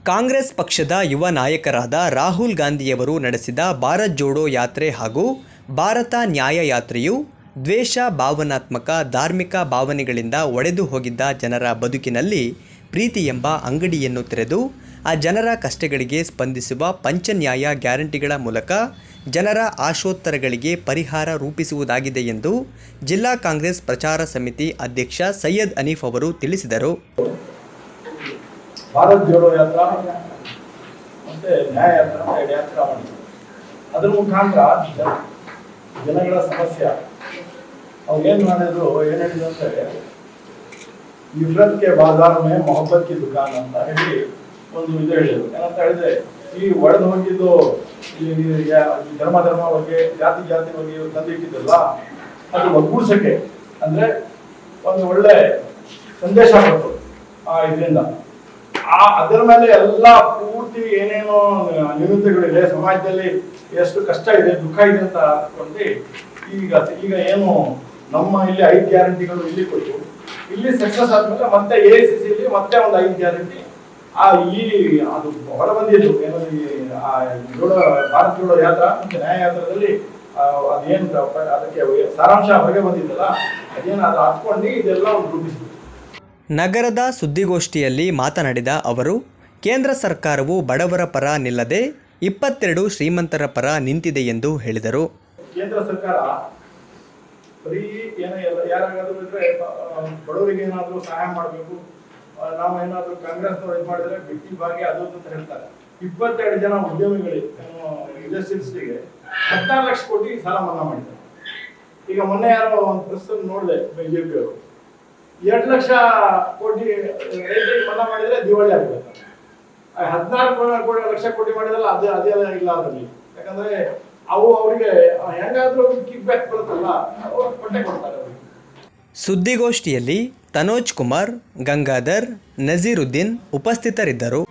ಕಾಂಗ್ರೆಸ್ ಪಕ್ಷದ ಯುವ ನಾಯಕರಾದ ರಾಹುಲ್ ಗಾಂಧಿಯವರು ನಡೆಸಿದ ಭಾರತ್ ಜೋಡೋ ಯಾತ್ರೆ ಹಾಗೂ ಭಾರತ ನ್ಯಾಯ ಯಾತ್ರೆಯು ದ್ವೇಷ, ಭಾವನಾತ್ಮಕ, ಧಾರ್ಮಿಕ ಭಾವನೆಗಳಿಂದ ಒಡೆದು ಹೋಗಿದ್ದ ಜನರ ಬದುಕಿನಲ್ಲಿ ಪ್ರೀತಿ ಎಂಬ ಅಂಗಡಿಯನ್ನು ತೆರೆದು ಆ ಜನರ ಕಷ್ಟಗಳಿಗೆ ಸ್ಪಂದಿಸುವ ಪಂಚನ್ಯಾಯ ಗ್ಯಾರಂಟಿಗಳ ಮೂಲಕ ಜನರ ಆಶೋತ್ತರಗಳಿಗೆ ಪರಿಹಾರ ರೂಪಿಸುವುದಾಗಿದೆ ಎಂದು ಜಿಲ್ಲಾ ಕಾಂಗ್ರೆಸ್ ಪ್ರಚಾರ ಸಮಿತಿ ಅಧ್ಯಕ್ಷ ಸೈಯದ್ ಹನೀಫ್ ಅವರು ತಿಳಿಸಿದರು. ಭಾರತ್ ಜೋಡೋ ಯಾತ್ರಾ ಮತ್ತೆ ನ್ಯಾಯ ಯಾತ್ರಾ ಎರಡು ಯಾತ್ರಾ ಮಾಡಿ ಅದ್ರ ಮುಖಾಂತರ ಜನಗಳ ಸಮಸ್ಯೆ ಅವ್ರು ಏನು ಮಾಡಿದ್ರು, ಏನು ಹೇಳಿದ್ರು ಅಂದರೆ ಇಫ್ರತ್ ಕೆ ಬಾಜಾರ್ ಮೇ ಮೊಹಬ್ಬತ್ ಕಿ ದುಕಾನ್ ಅಂತ ಹೇಳಿ ಒಂದು ಇದು ಹೇಳಿದ್ರು. ಏನಂತ ಹೇಳಿದ್ರೆ, ಈ ಒಡೆದು ಹೋಗಿದ್ದು ಈ ಧರ್ಮ ಬಗ್ಗೆ, ಜಾತಿ ಬಗ್ಗೆ ತಂದಿಟ್ಟಿದ್ದಲ್ಲ, ಅದು ಒಗ್ಗೂಡ್ಸಕ್ಕೆ ಅಂದ್ರೆ ಒಂದು ಒಳ್ಳೆ ಸಂದೇಶ ಕೊಟ್ಟು ಇದರಿಂದ ಅದರ ಮೇಲೆ ಎಲ್ಲ ಪೂರ್ತಿ ಏನೇನೋ ನ್ಯೂನತೆಗಳಿದೆ, ಸಮಾಜದಲ್ಲಿ ಎಷ್ಟು ಕಷ್ಟ ಇದೆ, ದುಃಖ ಇದೆ ಅಂತ ಅನ್ಕೊಂಡು ಈಗ ಏನು ನಮ್ಮ ಇಲ್ಲಿ 5 ಗ್ಯಾರಂಟಿಗಳು ಇಲ್ಲಿ ಕೊಟ್ಟು ಇಲ್ಲಿ ಸಕ್ಸಸ್ ಆದ್ಮೇಲೆ ಮತ್ತೆ AICC ಮತ್ತೆ ಒಂದು 5 ಗ್ಯಾರಂಟಿ ಅದು ಹೊರ ಬಂದಿದ್ದು ಏನು ಭಾರತ್ ಜೋಡೋ ಯಾತ್ರಾ ಮತ್ತೆ ನ್ಯಾಯ ಯಾತ್ರಾದಲ್ಲಿ ಅದೇನು ಅದಕ್ಕೆ ಸಾರಾಂಶ ಹೊರಗೆ ಬಂದಿದ್ದಲ್ಲ, ಅದೇನು ಅದು ಹತ್ಕೊಂಡು ಇದೆಲ್ಲ ಒಂದು ರೂಪಿಸಿದೆ. ನಗರದ ಸುದ್ದಿಗೋಷ್ಠಿಯಲ್ಲಿ ಮಾತನಾಡಿದ ಅವರು, ಕೇಂದ್ರ ಸರ್ಕಾರವು ಬಡವರ ಪರ ನಿಲ್ಲದೆ 22 ಶ್ರೀಮಂತರ ಪರ ನಿಂತಿದೆ ಎಂದು ಹೇಳಿದರು. ಕೇಂದ್ರ ಸರ್ಕಾರ ಬರೀ ಯಾರಾಗಾದ್ರೂ ಇದ್ರೆ ಬಡವರಿಗೆ ಏನಾದರೂ ಸಹಾಯ ಮಾಡಬೇಕು, ನಾವು ಏನಾದರೂ ಕಾಂಗ್ರೆಸ್ನವ್ರು ಇದು ಮಾಡಿದ್ರೆ ಬಿಟ್ಟಿ ಭಾಗ್ಯ ಅದು ಅಂತ ಹೇಳ್ತಾರೆ. 22 ಜನ ಉದ್ಯಮಿಗಳಿಗೆ ಇಂಡಸ್ಟ್ರೀಸ್ಗೆ 14 ಲಕ್ಷ ಕೋಟಿ ಸಾಲ ಮನ್ನಾ ಮಾಡಿದ್ದಾರೆ. ಈಗ ಮೊನ್ನೆ ಯಾರೋ ಒಂದು ಪ್ರಶ್ನೆ ನೋಡಿದೆ, BJP ಅವರು 2 ಲಕ್ಷ ಕೋಟಿ ರೈತರಿಗೆ ಮನ್ನಾ ಮಾಡಿದ್ರೆ ದಿವಾಳಿ ಆಗ್ಬೇಕು. 14 ಲಕ್ಷ ಕೋಟಿ ಮಾಡಿದ್ರಲ್ಲ ಅದೇ ಇಲ್ಲ ಅದರಲ್ಲಿ. ಯಾಕಂದ್ರೆ ಅವರಿಗೆ ಹೆಂಗಾದ್ರೂ ಕಿಕ್ ಬ್ಯಾಕ್ ಬರುತ್ತಲ್ಲ, ಅವರು ಕೊಟ್ಟೆ ಕೊಡ್ತಾರೆ ಅವರಿಗೆ. ಸುದ್ದಿಗೋಷ್ಠಿಯಲ್ಲಿ ತನೋಜ್ ಕುಮಾರ್, ಗಂಗಾಧರ್, ನಜೀರುದ್ದೀನ್ ಉಪಸ್ಥಿತರಿದ್ದರು.